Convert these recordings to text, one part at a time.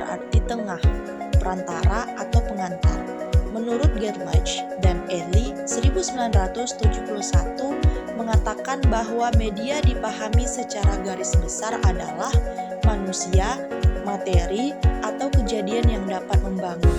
berarti tengah, perantara atau pengantar. Menurut Gerlach dan Ely 1971 mengatakan bahwa media dipahami secara garis besar adalah manusia, materi, atau kejadian yang dapat membangun.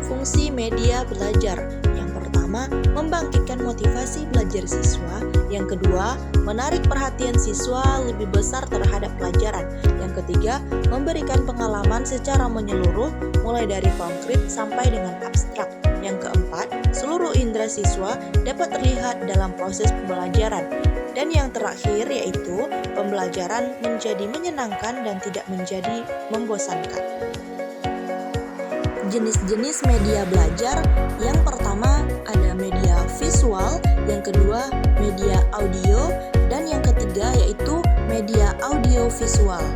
Fungsi media belajar. Yang pertama, membangkitkan motivasi belajar siswa. Yang kedua, menarik perhatian siswa lebih besar terhadap pelajaran. Yang ketiga, memberikan pengalaman secara menyeluruh, mulai dari konkret sampai dengan abstrak. Yang keempat, seluruh indera siswa dapat terlihat dalam proses pembelajaran. Dan yang terakhir yaitu, pembelajaran menjadi menyenangkan dan tidak menjadi membosankan. Jenis-jenis media belajar, yang pertama ada media visual, yang kedua media audio, dan yang ketiga yaitu media audiovisual.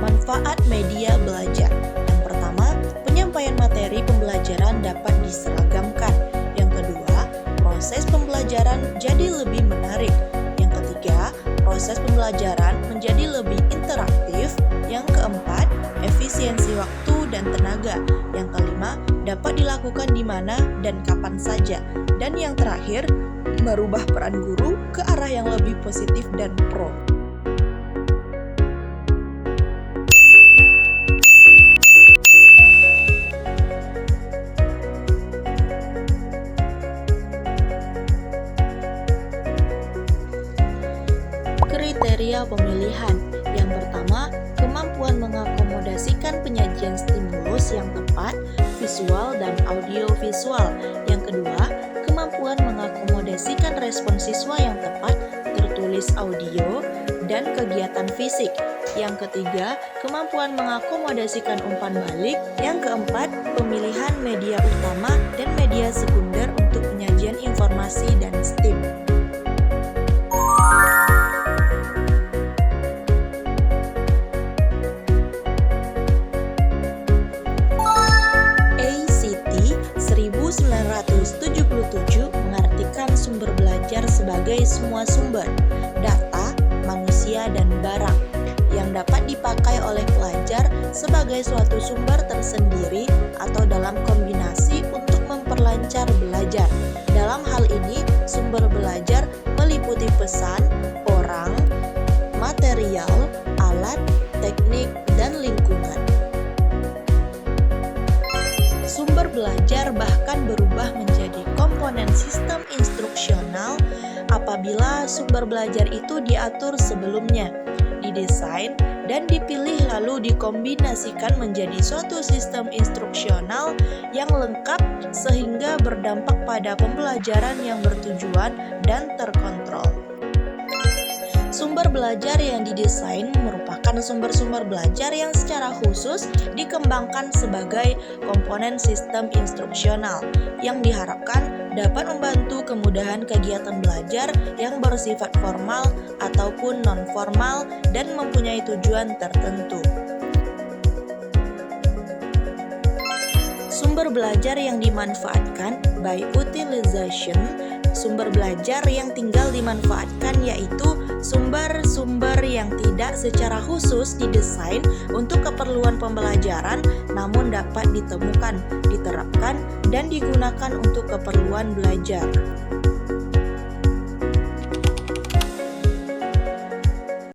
Manfaat media belajar. Yang pertama, penyampaian materi pembelajaran dapat diseragamkan. Yang kedua, proses pembelajaran jadi lebih menarik. Yang ketiga, proses pembelajaran menjadi lebih interaktif. Yang keempat, efisiensi waktu dan tenaga. Yang kelima, dapat dilakukan di mana dan kapan saja. Dan yang terakhir, merubah peran guru ke arah yang lebih positif dan pro. Kriteria pemilihan. Yang pertama, kemampuan mengakomodasikan penyajian stimulus yang tepat, visual dan audiovisual. Yang kedua, kemampuan mengakomodasikan respon siswa yang tepat, tertulis audio, dan kegiatan fisik. Yang ketiga, kemampuan mengakomodasikan umpan balik. Yang keempat, pemilihan media utama dan media sekunder untuk penyajian informasi dan STEAM. ACT 1977 mengartikan sumber belajar sebagai semua sumber, data, manusia, dan barang yang dapat dipakai oleh pelajar sebagai suatu sumber tersendiri atau dalam kombinasi untuk memperlancar belajar. Dalam hal ini, sumber belajar meliputi pesan, orang, material, alat, teknik, dan lingkungan. Sumber belajar bahkan berubah menjadi komponen sistem instruksional apabila sumber belajar itu diatur sebelumnya, didesain, dan dipilih lalu dikombinasikan menjadi suatu sistem instruksional yang lengkap sehingga berdampak pada pembelajaran yang bertujuan dan terkontrol. Sumber belajar yang didesain merupakan sumber-sumber belajar yang secara khusus dikembangkan sebagai komponen sistem instruksional yang diharapkan dapat membantu kemudahan kegiatan belajar yang bersifat formal ataupun non-formal dan mempunyai tujuan tertentu. Sumber belajar yang dimanfaatkan by utilization. Sumber belajar yang tinggal dimanfaatkan yaitu sumber-sumber yang tidak secara khusus didesain untuk keperluan pembelajaran namun dapat ditemukan, diterapkan, dan digunakan untuk keperluan belajar.